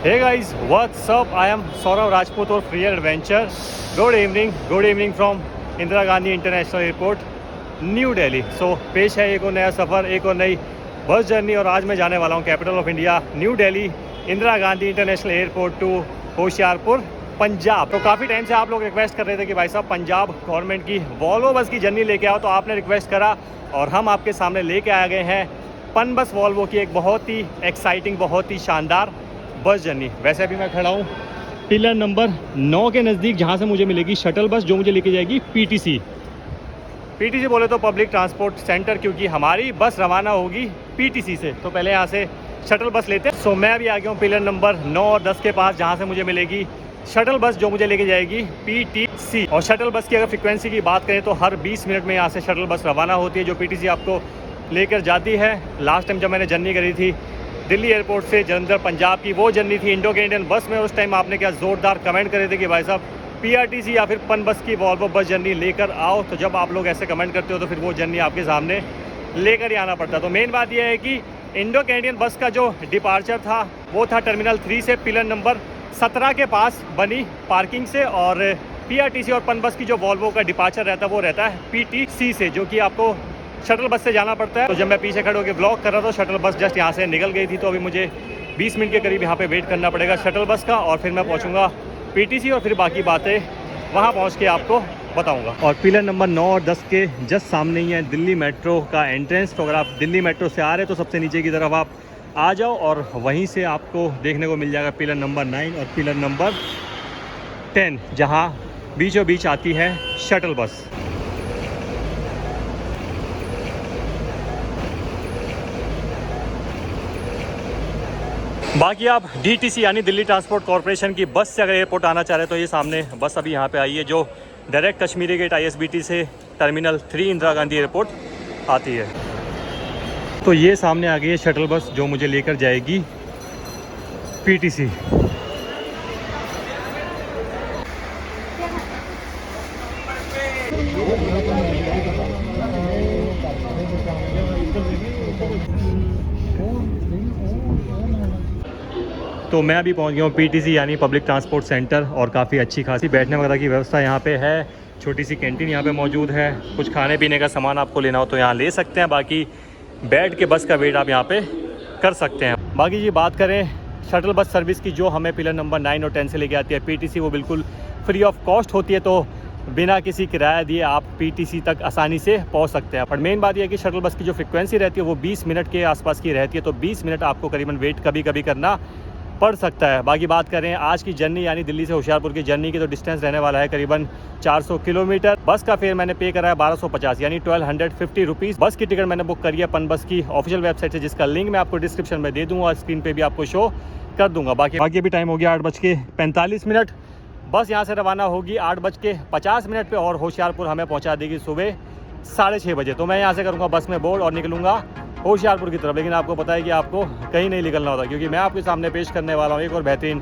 Hey guys, what's up? I am Saurav Rajput और Free Adventure. Good evening from Indira Gandhi international airport New Delhi. So पेश है एक और नया सफ़र, एक और नई बस जर्नी. और आज मैं जाने वाला हूँ capital of India New Delhi Indira Gandhi international airport to Hoshiarpur Punjab. तो काफ़ी टाइम से आप लोग रिक्वेस्ट कर रहे थे कि भाई साहब पंजाब गवर्नमेंट की वॉल्वो बस की जर्नी लेके आओ, तो आपने रिक्वेस्ट करा और हम आपके सामने लेके आ गए हैं पन बस वॉल्वो की एक बहुत ही एक्साइटिंग, बहुत ही शानदार बस जर्नी. वैसे अभी मैं खड़ा हूँ पिलर नंबर 9 के नज़दीक, जहाँ से मुझे मिलेगी शटल बस जो मुझे लेके जाएगी पीटीसी बोले तो पब्लिक ट्रांसपोर्ट सेंटर, क्योंकि हमारी बस रवाना होगी पीटीसी से. तो पहले यहाँ से शटल बस लेते हैं. सो मैं अभी आ गया हूँ पिलर नंबर 9 और 10 के पास, जहाँ से मुझे मिलेगी शटल बस जो मुझे लेके जाएगी पीटीसी. और शटल बस की अगर फ्रिक्वेंसी की बात करें तो हर 20 मिनट में यहाँ से शटल बस रवाना होती है जो पीटीसी आपको लेकर जाती है. लास्ट टाइम जब मैंने जर्नी करी थी दिल्ली एयरपोर्ट से जलंधर पंजाब की, वो जर्नी थी इंडो कैनेडियन बस में. उस टाइम आपने क्या ज़ोरदार कमेंट करे थे कि भाई साहब पीआरटीसी या फिर पन बस की वॉल्वो बस जर्नी लेकर आओ. तो जब आप लोग ऐसे कमेंट करते हो तो फिर वो जर्नी आपके सामने लेकर ही आना पड़ता. तो मेन बात यह है कि इंडो कैनेडियन बस का जो डिपार्चर था वो था टर्मिनल 3 से पिलर नंबर 17 के पास बनी पार्किंग से, और पीआरटीसी और पन बस की जो वॉल्वो का डिपार्चर रहता है वो रहता है पीटीसी से, जो कि आपको शटल बस से जाना पड़ता है. तो जब मैं पीछे खड़े होकर ब्लॉग कर रहा था शटल बस जस्ट यहाँ से निकल गई थी, तो अभी मुझे 20 मिनट के करीब यहाँ पे वेट करना पड़ेगा शटल बस का, और फिर मैं पहुँचूँगा पीटीसी और फिर बाकी बातें वहाँ पहुँच के आपको बताऊँगा. और पिलर नंबर 9 और 10 के जस्ट सामने ही है दिल्ली मेट्रो का एंट्रेंस. तो अगर आप दिल्ली मेट्रो से आ रहे हैं तो सबसे नीचे की तरफ आप आ जाओ और वहीं से आपको देखने को मिल जाएगा पिलर नंबर 9 और पिलर नंबर 10, जहाँ बीचों बीच आती है शटल बस. बाकी आप डीटीसी यानी दिल्ली ट्रांसपोर्ट कॉरपोरेशन की बस से अगर एयरपोर्ट आना चाह रहे हैं तो ये सामने बस अभी यहाँ पे आई है जो डायरेक्ट कश्मीरी गेट आईएसबीटी से टर्मिनल 3 इंदिरा गांधी एयरपोर्ट आती है. तो ये सामने आ गई है शटल बस जो मुझे लेकर जाएगी पीटीसी. तो मैं अभी पहुंच गया हूँ पीटीसी यानी पब्लिक ट्रांसपोर्ट सेंटर, और काफ़ी अच्छी खासी बैठने वगैरह की व्यवस्था यहाँ पे है. छोटी सी कैंटीन यहाँ पे मौजूद है. कुछ खाने पीने का सामान आपको लेना हो तो यहाँ ले सकते हैं. बाकी बैठ के बस का वेट आप यहाँ पे कर सकते हैं. बाकी जी बात करें शटल बस सर्विस की जो हमें पिलर नंबर 9 और 10 से लेके आती है पीटीसी, वो बिल्कुल फ्री ऑफ कॉस्ट होती है. तो बिना किसी किराया दिए आप पीटीसी तक आसानी से पहुंच सकते हैं. पर मेन बात यह है कि शटल बस की जो फ्रिक्वेंसी रहती है वो 20 मिनट के आसपास की रहती है. तो 20 मिनट आपको करीबन वेट कभी कभी करना पड़ सकता है. बाकी बात करें आज की जर्नी यानी दिल्ली से होशियारपुर की जर्नी की, तो डिस्टेंस रहने वाला है करीबन 400 किलोमीटर. बस का फेयर मैंने पे करा है 1250 यानी 1250 रुपीज़. बस की टिकट मैंने बुक करी है पन बस की ऑफिशियल वेबसाइट से, जिसका लिंक मैं आपको डिस्क्रिप्शन में दे दूँगा और स्क्रीन पर भी आपको शो कर दूँगा. बाकी अभी टाइम हो गया 8:45. बस यहाँ से रवाना होगी 8:50 पर और होशियारपुर हमें पहुँचा देगी सुबह 6:30 बजे. तो मैं यहाँ से करूँगा बस में बोर्ड और निकलूँगा होशियारपुर की तरफ. लेकिन आपको पता है कि आपको कहीं नहीं निकलना होता, क्योंकि मैं आपके सामने पेश करने वाला हूँ एक और बेहतरीन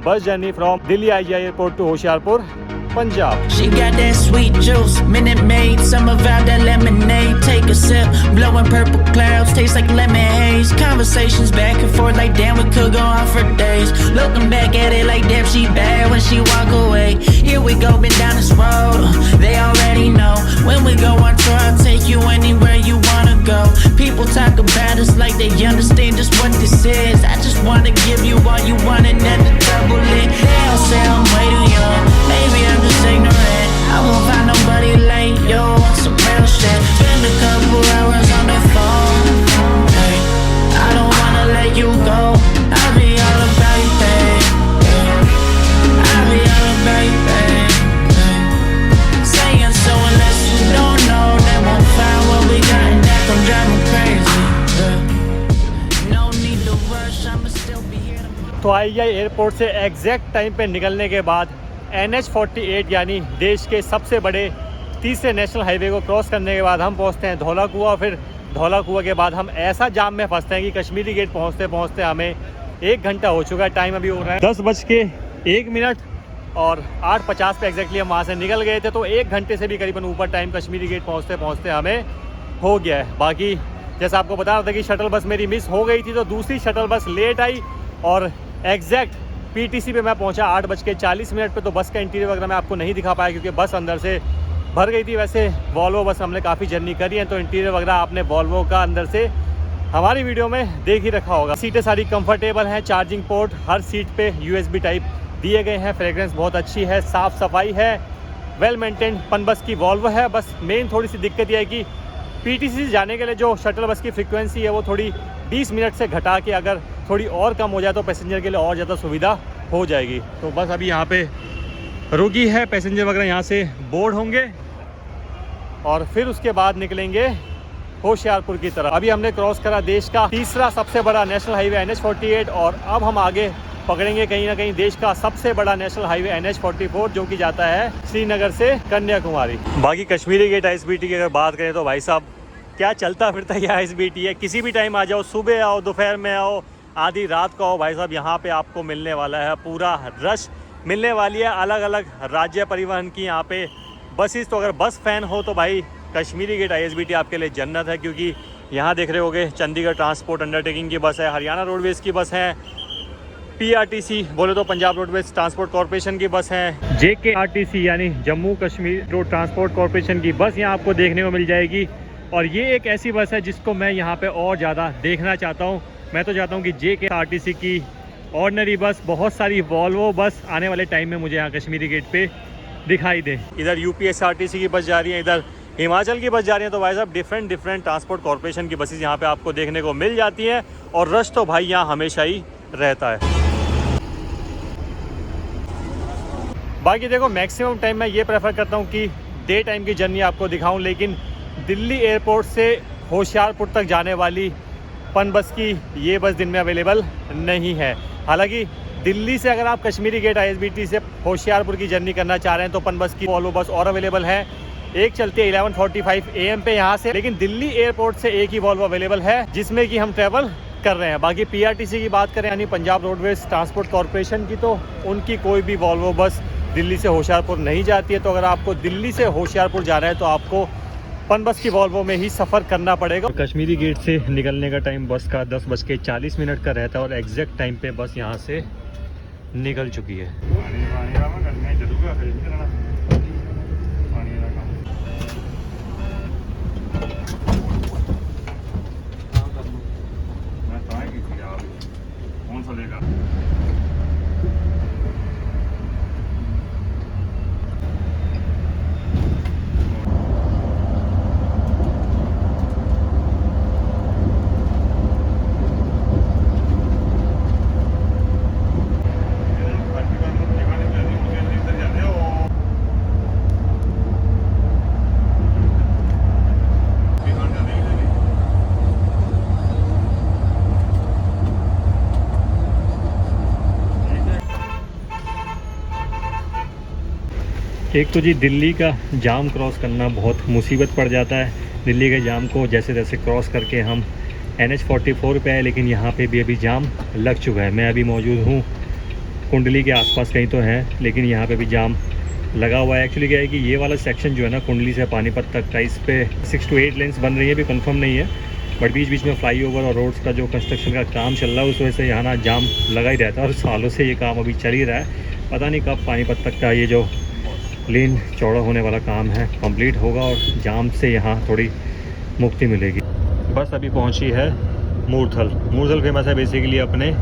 bus journey from Delhi IGI airport to Hoshiarpur Punjab. She got that sweet juice, Minute Maid, summer vibe, that lemonade. Take a sip, blowing purple clouds, taste like lemon haze. Conversations back and forth like damn, we could go on for days. Looking back at it like damn, she bad when she walk away. Here we go, been down this road, they already know. When we go on tour, I'll take you anywhere you wanna go. People talk about us like they understand just what this is. I just wanna give you all you want and then the double it. They all say I'm way too young, maybe I'm just ignorant. I won't find nobody like you on some real shit. Spend a couple hours on the phone, hey. I don't wanna let you go. I'll be all about you, babe, yeah. I'll be all about you, babe, yeah. Saying so unless you don't know, they won't find what we got, and that gon' drive me crazy, yeah. No need to rush, I'ma still be here tomorrow. तो IGI airport से exact time पे निकलने के बाद NH48 यानी देश के सबसे बड़े तीसरे नेशनल हाईवे को क्रॉस करने के बाद हम पहुंचते हैं धौला कुआं. फिर धौला कुआं के बाद हम ऐसा जाम में फंसते हैं कि कश्मीरी गेट पहुंचते पहुंचते हमें 1 घंटा हो चुका है. टाइम अभी हो रहा है 10:01 और 8:50 पे एग्जैक्टली हम वहाँ से निकल गए थे. तो 1 घंटे से भी करीबन ऊपर टाइम कश्मीरी गेट पहुँचते पहुँचते हमें हो गया है. बाकी जैसा आपको बता रहा था कि शटल बस मेरी मिस हो गई थी, तो दूसरी शटल बस लेट आई और एग्जैक्ट पीटीसी पे मैं पहुंचा 8:40 पे। तो बस का इंटीरियर वगैरह मैं आपको नहीं दिखा पाया क्योंकि बस अंदर से भर गई थी। वैसे वॉल्वो बस हमने काफ़ी जर्नी करी है तो इंटीरियर वगैरह आपने वॉल्वो का अंदर से हमारी वीडियो में देख ही रखा होगा। सीटें सारी कंफर्टेबल हैं, चार्जिंग पोर्ट हर सीट पे यूएसबी टाइप दिए गए हैं, फ्रेग्रेंस बहुत अच्छी है, साफ़ सफाई है, वेल मेंटेन पन बस की वॉल्वो है। बस मेन थोड़ी सी दिक्कत यह है कि पीटीसी जाने के लिए जो शटल बस की फ्रीक्वेंसी है वो थोड़ी 20 मिनट से घटा के अगर थोड़ी और कम हो जाए तो पैसेंजर के लिए और ज़्यादा सुविधा हो जाएगी। तो बस अभी यहाँ पे रुकी है, पैसेंजर वगैरह यहाँ से बोर्ड होंगे और फिर उसके बाद निकलेंगे होशियारपुर की तरफ। अभी हमने क्रॉस करा देश का तीसरा सबसे बड़ा नेशनल हाईवे NH48 और अब हम आगे पकड़ेंगे कहीं ना कहीं देश का सबसे बड़ा नेशनल हाईवे NH44 जो कि जाता है श्रीनगर से कन्याकुमारी। बाकी कश्मीरी गेट ISBT की अगर बात करें तो भाई साहब क्या चलता फिरता ये ISBT है। किसी भी टाइम आ जाओ, सुबह आओ, दोपहर में आओ, आधी रात को आओ, भाई साहब यहाँ पे आपको मिलने वाला है पूरा रश मिलने वाली है। अलग अलग राज्य परिवहन की यहाँ पे बसेस। तो अगर बस फैन हो तो भाई कश्मीरी गेट ISBT आपके लिए जन्नत है क्योंकि यहाँ देख रहे होगे चंडीगढ़ ट्रांसपोर्ट अंडरटेकिंग की बस है, हरियाणा रोडवेज़ की बस है, PRTC बोले तो पंजाब रोडवेज ट्रांसपोर्ट कॉरपोरेशन की बस है, JKRTC यानी Jammu Kashmir road transport corporation की बस यहाँ आपको देखने को मिल जाएगी। और ये एक ऐसी बस है जिसको मैं यहाँ पे और ज़्यादा देखना चाहता हूँ। मैं तो चाहता हूँ कि JKRTC की ऑर्डिनरी बस, बहुत सारी वॉल्वो बस आने वाले टाइम में मुझे यहाँ कश्मीरी गेट पे दिखाई दे। इधर UPSRTC की बस जा रही है, इधर हिमाचल की बस जा रही है। तो भाई साहब डिफरेंट ट्रांसपोर्ट कॉरपोरेशन की बसेस यहाँ पे आपको देखने को मिल जाती हैं और रश तो भाई यहाँ हमेशा ही रहता है। बाकी देखो मैक्सिमम टाइम मैं ये प्रेफर करता हूँ कि डे टाइम की जर्नी आपको दिखाऊं, लेकिन दिल्ली एयरपोर्ट से होशियारपुर तक जाने वाली पन बस की ये बस दिन में अवेलेबल नहीं है। हालांकि दिल्ली से अगर आप कश्मीरी गेट ISBT से होशियारपुर की जर्नी करना चाह रहे हैं तो पन बस की वॉल्वो बस और अवेलेबल है। एक चलती है 11:45 AM पे यहाँ से, लेकिन दिल्ली एयरपोर्ट से एक ही वॉल्वो अवेलेबल है जिसमें कि हम ट्रैवल कर रहे हैं। बाकी PRTC की बात करें यानी पंजाब रोडवेज ट्रांसपोर्ट कॉरपोरेशन की, तो उनकी कोई भी वॉल्वो बस दिल्ली से होशियारपुर नहीं जाती है। तो अगर आपको दिल्ली से होशियारपुर जाना है तो आपको पन बस की वॉल्वो में ही सफ़र करना पड़ेगा। कश्मीरी गेट से निकलने का टाइम बस का 10:40 का रहता है और एग्जैक्ट टाइम पे बस यहाँ से निकल चुकी है। एक तो जी दिल्ली का जाम क्रॉस करना बहुत मुसीबत पड़ जाता है। दिल्ली के जाम को जैसे तैसे क्रॉस करके हम NH44 पे आए, लेकिन यहाँ पे भी अभी जाम लग चुका है। मैं अभी मौजूद हूँ कुंडली के आसपास कहीं तो है, लेकिन यहाँ पे भी जाम लगा हुआ है। एक्चुअली क्या है कि ये वाला सेक्शन जो है ना कुंडली से पानीपत तक का, इस पे 6 to 8 लेन्स बन रही है, अभी कंफर्म नहीं है, बट बीच बीच में फ्लाईओवर और रोड्स का जो कंस्ट्रक्शन का काम चल रहा है उस वजह से यहाँ ना जाम लगा ही रहता है और सालों से ये काम अभी चल ही रहा है। पता नहीं कब पानीपत तक का ये जो लेन चौड़ा होने वाला काम है कंप्लीट होगा और जाम से यहाँ थोड़ी मुक्ति मिलेगी। बस अभी पहुँची है मूर्थल। मूर्थल फेमस है बेसिकली अपने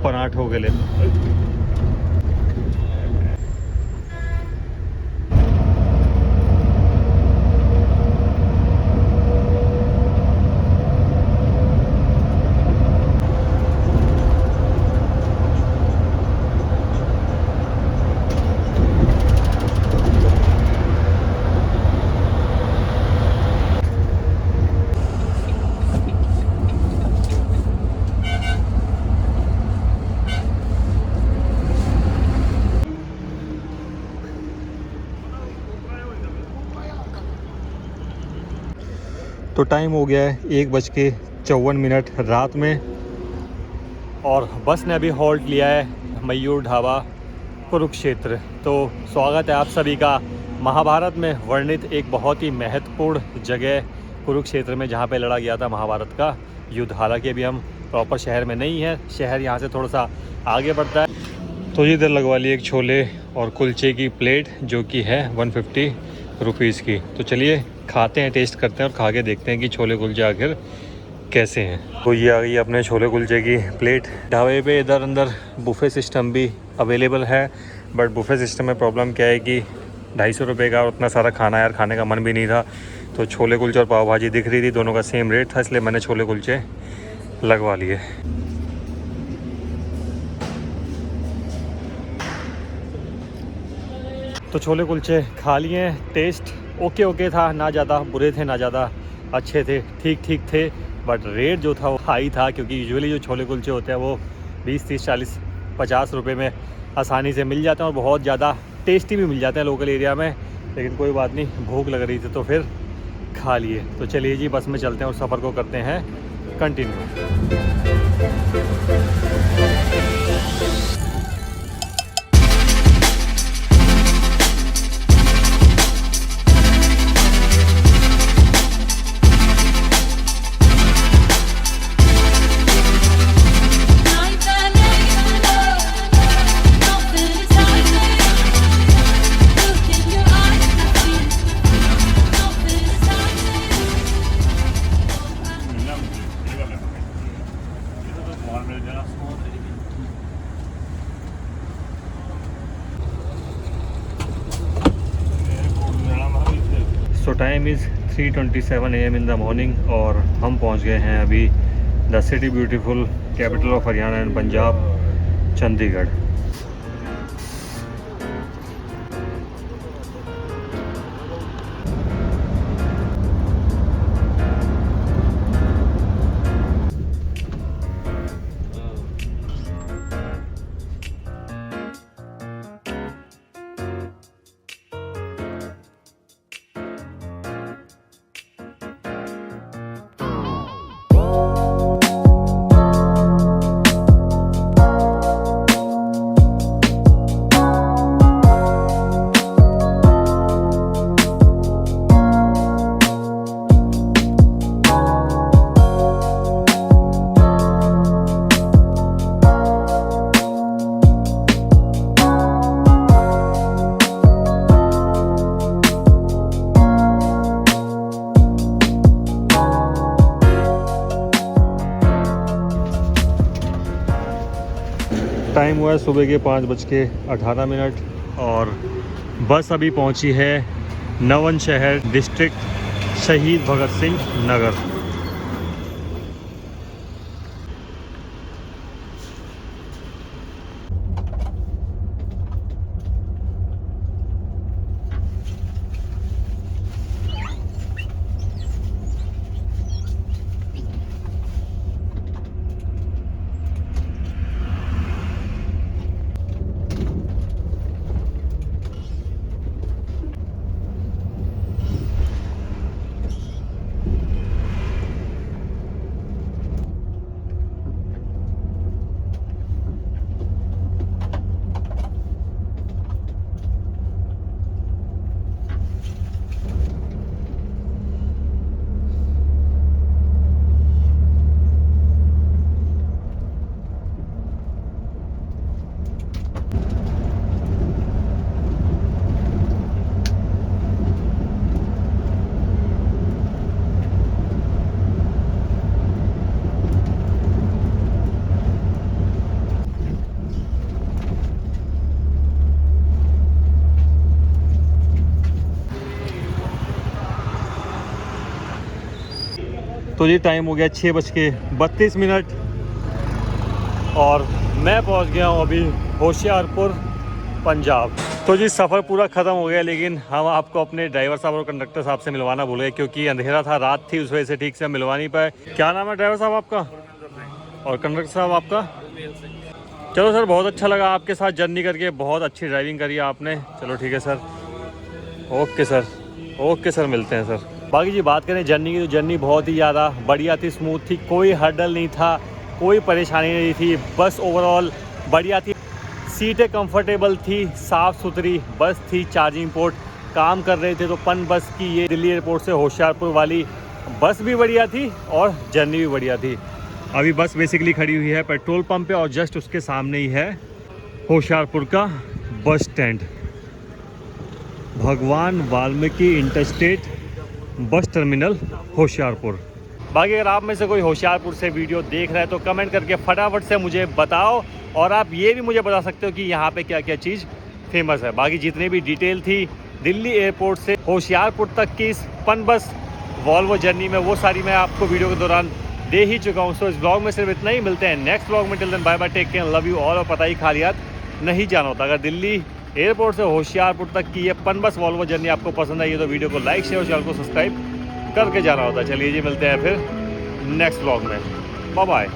पराठों के लिए। तो टाइम हो गया है 1:54 रात में और बस ने अभी हॉल्ट लिया है मयूर ढाबा कुरुक्षेत्र। तो स्वागत है आप सभी का महाभारत में वर्णित एक बहुत ही महत्वपूर्ण जगह कुरुक्षेत्र में, जहाँ पे लड़ा गया था महाभारत का युद्ध। हालांकि अभी हम प्रॉपर शहर में नहीं है, शहर यहाँ से थोड़ा सा आगे बढ़ता है। तो इधर लगवा ली एक छोले और कुलचे की प्लेट जो कि है 150 रुपीज़ की। तो चलिए खाते हैं, टेस्ट करते हैं और खा के देखते हैं कि छोले कुलचे आखिर कैसे हैं। तो ये आ गई अपने छोले कुलचे की प्लेट। ढाबे पे इधर अंदर बुफ़े सिस्टम भी अवेलेबल है, बट बुफ़े सिस्टम में प्रॉब्लम क्या है कि 250 रुपये का उतना सारा खाना यार खाने का मन भी नहीं था। तो छोले कुलचे और पाव भाजी दिख रही थी, दोनों का सेम रेट था, इसलिए मैंने छोले कुलचे लगवा लिए। तो छोले कुलचे खा लिए, टेस्ट ओके था, ना ज़्यादा बुरे थे ना ज़्यादा अच्छे थे, ठीक ठीक थे। बट रेट जो था वो हाई था, क्योंकि यूजुअली जो छोले कुलचे होते हैं वो 20, 30, 40, 50 रुपये में आसानी से मिल जाते हैं और बहुत ज़्यादा टेस्टी भी मिल जाते हैं लोकल एरिया में। लेकिन कोई बात नहीं, भूख लग रही थी तो फिर खा लिए। तो चलिए जी बस में चलते हैं और सफ़र को करते हैं continue. So time is 3:27 AM in the morning और हम पहुंच गए हैं अभी the city beautiful capital of Haryana and Punjab, Chandigarh. Time हुआ है सुबह के 5:18 और बस अभी पहुंची है नवन शहर डिस्ट्रिक्ट शहीद भगत सिंह नगर। तो ये टाइम हो गया 6:32 और मैं पहुंच गया हूं अभी होशियारपुर पंजाब। तो जी सफ़र पूरा ख़त्म हो गया, लेकिन हम आपको अपने ड्राइवर साहब और कंडक्टर साहब से मिलवाना भूल गए, क्योंकि अंधेरा था, रात थी, उस वजह से ठीक से मिलवा नहीं पाए। क्या नाम है ड्राइवर साहब आपका और कंडक्टर साहब आपका? चलो सर, बहुत अच्छा लगा आपके साथ जर्नी करके, बहुत अच्छी ड्राइविंग करी आपने। चलो ठीक है सर, ओके सर, मिलते हैं सर। बाकी जी बात करें जर्नी की, तो जर्नी बहुत ही ज़्यादा बढ़िया थी, स्मूथ थी, कोई हर्डल नहीं था, कोई परेशानी नहीं थी, बस ओवरऑल बढ़िया थी। सीटें कंफर्टेबल थी, साफ़ सुथरी बस थी, चार्जिंग पोर्ट काम कर रहे थे। तो पन बस की ये दिल्ली एयरपोर्ट से होशियारपुर वाली बस भी बढ़िया थी और जर्नी भी बढ़िया थी। अभी बस बेसिकली खड़ी हुई है पेट्रोल पंप पे और जस्ट उसके सामने ही है होशियारपुर का बस स्टैंड। भगवान Valmiki interstate bus terminal Hoshiarpur. बाकी अगर आप में से कोई होशियारपुर से वीडियो देख रहा है तो कमेंट करके फटाफट से मुझे बताओ, और आप ये भी मुझे बता सकते हो कि यहाँ पे क्या क्या चीज़ फेमस है। बाकी जितनी भी डिटेल थी दिल्ली एयरपोर्ट से होशियारपुर तक की इस पनबस वॉल्वो जर्नी में, वो सारी मैं आपको वीडियो के दौरान दे ही चुका हूँ। सो इस ब्लॉग में सिर्फ इतना ही। मिलते हैं नेक्स्ट ब्लॉग में। Till then bye bye, take care, love you all. और पता ही खाली हाथ नहीं जाना होता। अगर दिल्ली एयरपोर्ट से होशियारपुर तक की ये पनबस वॉल्वो जर्नी आपको पसंद आई है तो वीडियो को लाइक शेयर और चैनल को सब्सक्राइब करके जाना होता है। चलिए जी, मिलते हैं फिर नेक्स्ट ब्लॉग में। Bye bye.